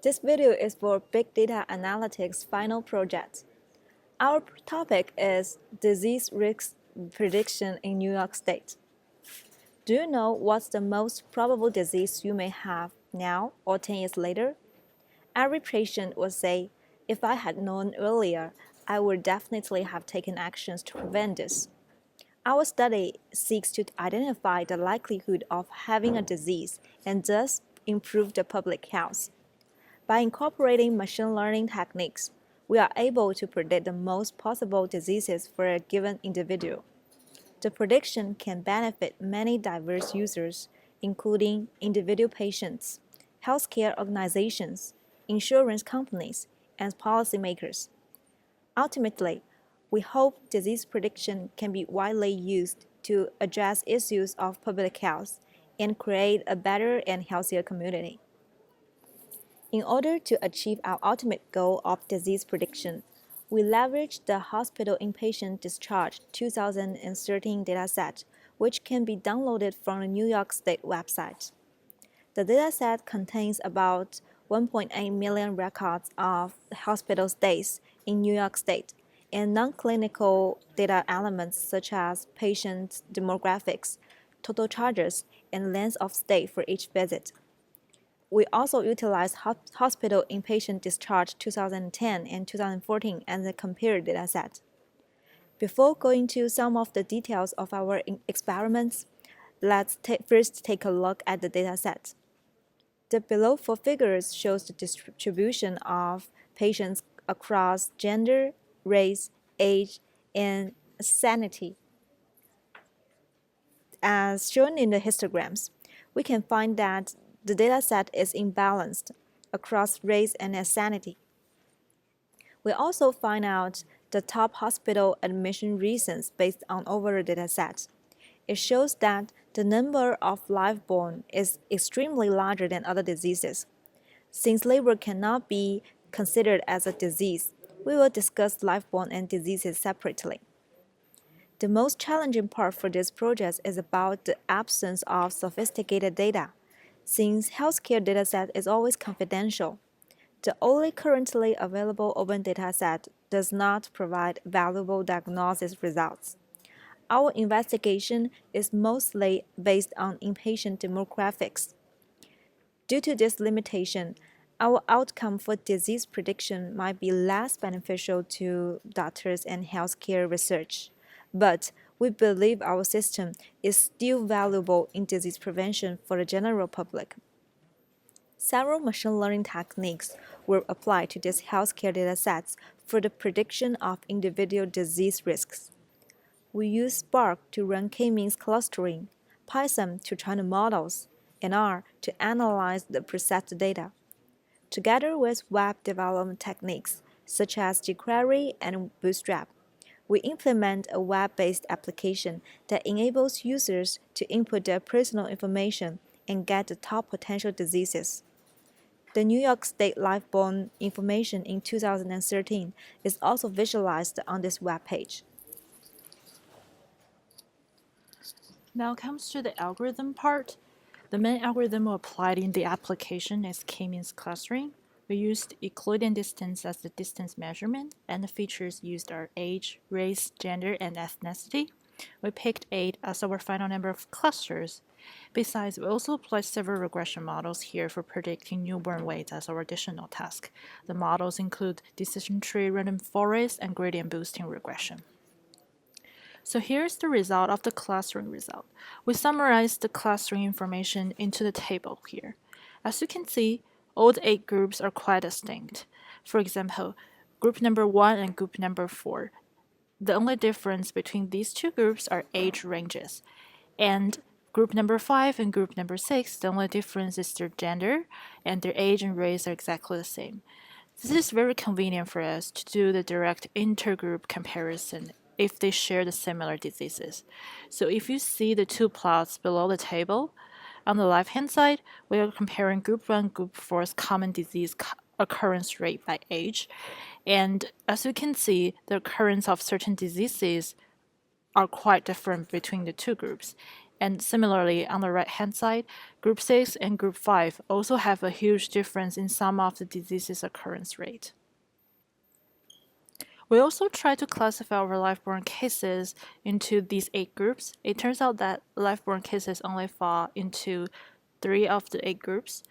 This video is for Big Data Analytics final project. Our topic is disease risk prediction in New York State. Do you know what's the most probable disease you may have now or 10 years later? Every patient will say, if I had known earlier, I would definitely have taken actions to prevent this. Our study seeks to identify the likelihood of having a disease and thus improve the public health. By incorporating machine learning techniques, we are able to predict the most possible diseases for a given individual. The prediction can benefit many diverse users, including individual patients, healthcare organizations, insurance companies, and policymakers. Ultimately, we hope disease prediction can be widely used to address issues of public health and create a better and healthier community. In order to achieve our ultimate goal of disease prediction, we leverage the Hospital Inpatient Discharge 2013 dataset, which can be downloaded from the New York State website. The dataset contains about 1.8 million records of hospital stays in New York State and non-clinical data elements such as patient demographics, total charges, and length of stay for each visit. We also utilize Hospital Inpatient Discharge 2010 and 2014 as a compared dataset. Before going to some of the details of our experiments, let's first take a look at the dataset. The below four figures shows the distribution of patients across gender, race, age, and sanity. As shown in the histograms, we can find that the dataset is imbalanced across race and sanity. We also find out the top hospital admission reasons based on overall dataset. It shows that the number of live born is extremely larger than other diseases. Since labor cannot be considered as a disease, we will discuss live born and diseases separately. The most challenging part for this project is about the absence of sophisticated data, since healthcare dataset is always confidential. The only currently available open dataset does not provide valuable diagnosis results. Our investigation is mostly based on inpatient demographics. Due to this limitation, our outcome for disease prediction might be less beneficial to doctors and healthcare research, but we believe our system is still valuable in disease prevention for the general public. Several machine learning techniques were applied to these healthcare datasets for the prediction of individual disease risks. We use Spark to run k-means clustering, Python to train the models, and R to analyze the processed data. Together with web development techniques such as jQuery and Bootstrap, we implement a web-based application that enables users to input their personal information and get the top potential diseases. The New York State live-born information in 2013 is also visualized on this web page. Now comes to the algorithm part. The main algorithm applied in the application is k-means clustering. We used Euclidean distance as the distance measurement, and the features used are age, race, gender, and ethnicity. We picked 8 as our final number of clusters. Besides, we also applied several regression models here for predicting newborn weights as our additional task. The models include decision tree, random forest, and gradient boosting regression. So here's the result of the clustering result. We summarized the clustering information into the table here. As you can see, all the 8 groups are quite distinct. For example, group number 1 and group number 4. The only difference between these two groups are age ranges. And group number 5 and group number 6, the only difference is their gender, and their age and race are exactly the same. This is very convenient for us to do the direct intergroup comparison if they share the similar diseases. So if you see the 2 plots below the table, on the left-hand side, we are comparing group 1 and group 4's common disease occurrence rate by age. And as you can see, the occurrence of certain diseases are quite different between the 2 groups. And similarly, on the right-hand side, group 6 and group 5 also have a huge difference in some of the disease's occurrence rate. We also try to classify our live-born cases into these 8 groups. It turns out that live-born cases only fall into 3 of the 8 groups.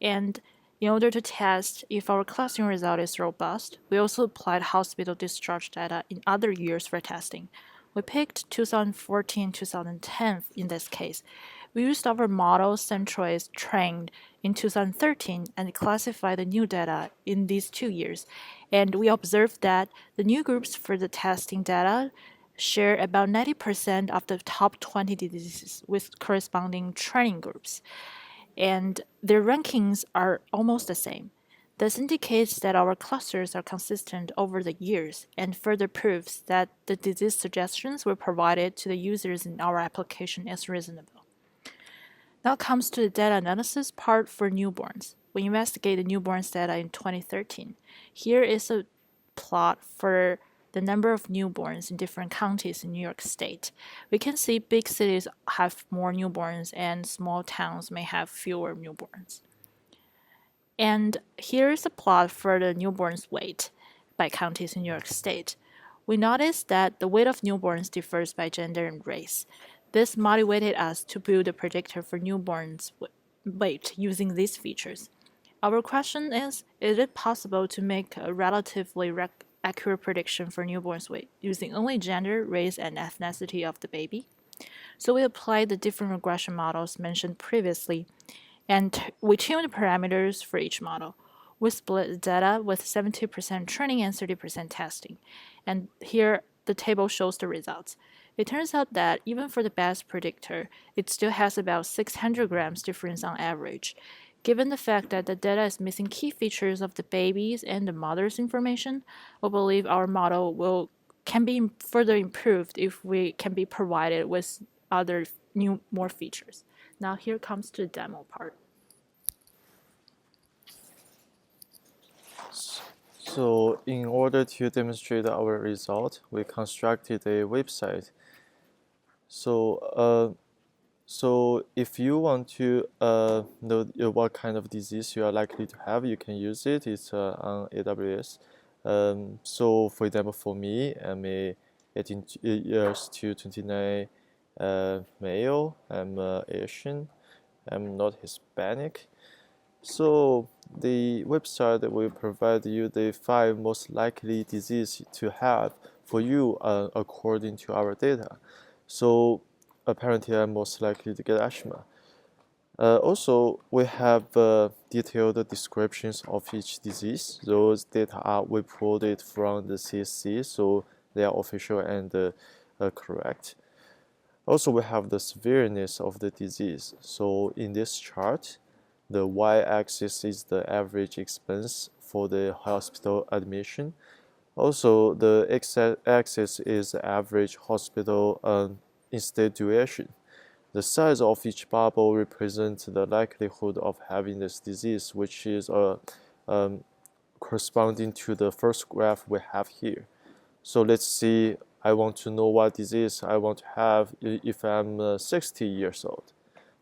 And in order to test if our clustering result is robust, we also applied hospital discharge data in other years for testing. We picked 2014, 2010 in this case. We used our model Centroid trained in 2013 and classified the new data in these 2 years. And we observed that the new groups for the testing data share about 90% of the top 20 diseases with corresponding training groups. And their rankings are almost the same. This indicates that our clusters are consistent over the years and further proves that the disease suggestions we provided to the users in our application is reasonable. Now comes to the data analysis part for newborns. We investigated newborns data in 2013. Here is a plot for the number of newborns in different counties in New York State. We can see big cities have more newborns and small towns may have fewer newborns. And here is a plot for the newborns' weight by counties in New York State. We noticed that the weight of newborns differs by gender and race. This motivated us to build a predictor for newborns' weight using these features. Our question is it possible to make a relatively accurate prediction for newborns' weight using only gender, race, and ethnicity of the baby? So we applied the different regression models mentioned previously, and we tuned parameters for each model. We split the data with 70% training and 30% testing. And here the table shows the results. It turns out that even for the best predictor, it still has about 600 grams difference on average. Given the fact that the data is missing key features of the baby's and the mother's information, we believe our model can be further improved if we can be provided with other more features. Now here comes to the demo part. So in order to demonstrate our result, we constructed a website. So if you want to know what kind of disease you are likely to have, you can use it. It's on AWS. So for example, for me, I'm a 18 years to 29 male. I'm Asian. I'm not Hispanic. So the website will provide you the 5 most likely diseases to have for you according to our data. So apparently I'm most likely to get asthma. Also, we have detailed descriptions of each disease. Those data are reported from the CSC, so they are official and correct. Also, we have the severeness of the disease. So in this chart, the y-axis is the average expense for the hospital admission. Also, the x-axis is the average hospital in-stay duration. The size of each bubble represents the likelihood of having this disease, which is corresponding to the first graph we have here. So let's see, I want to know what disease I want to have if I'm 60 years old.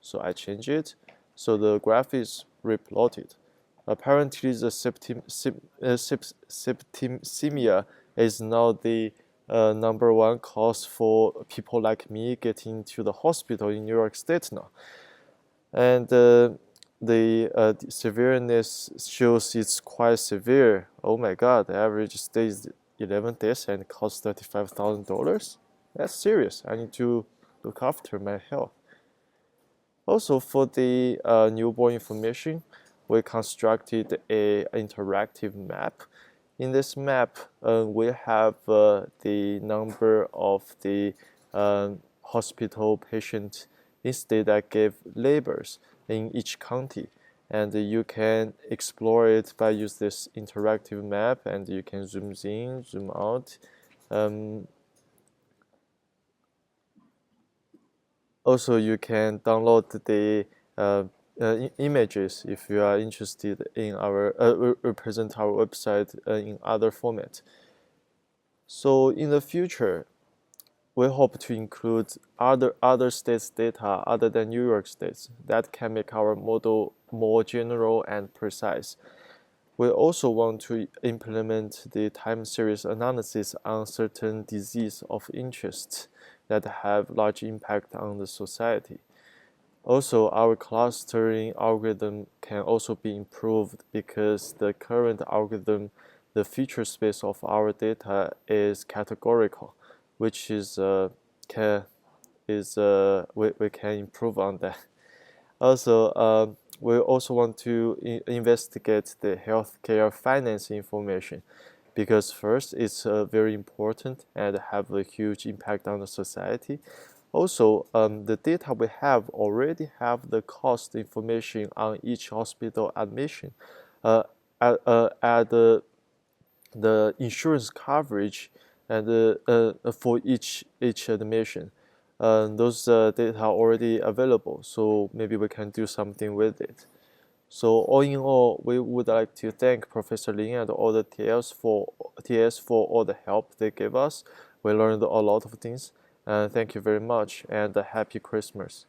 So I change it. So the graph is replotted. Apparently, the septicemia is now the number 1 cause for people like me getting to the hospital in New York State now. And the severeness shows it's quite severe. Oh my God, the average stay is 11 days and costs $35,000. That's serious. I need to look after my health. Also, for the newborn information, we constructed an interactive map. In this map, we have the number of the hospital patients instead that gave labors in each county. And you can explore it by using this interactive map, and you can zoom in, zoom out. Also, you can download the images if you are interested in our represent our website in other format. So in the future, we hope to include other states' data other than New York State's that can make our model more general and precise. We also want to implement the time series analysis on certain diseases of interest that have large impact on the society. Also, our clustering algorithm can also be improved because the current algorithm, the feature space of our data is categorical, which is we can improve on that. Also, we also want to investigate the healthcare finance information because first, it's very important and have a huge impact on the society. Also, the data we have already have the cost information on each hospital admission, at the insurance coverage, and for each admission. Those data are already available, so maybe we can do something with it. So all in all, we would like to thank Professor Lin and all the TS for all the help they gave us. We learned a lot of things. Thank you very much, and a happy Christmas.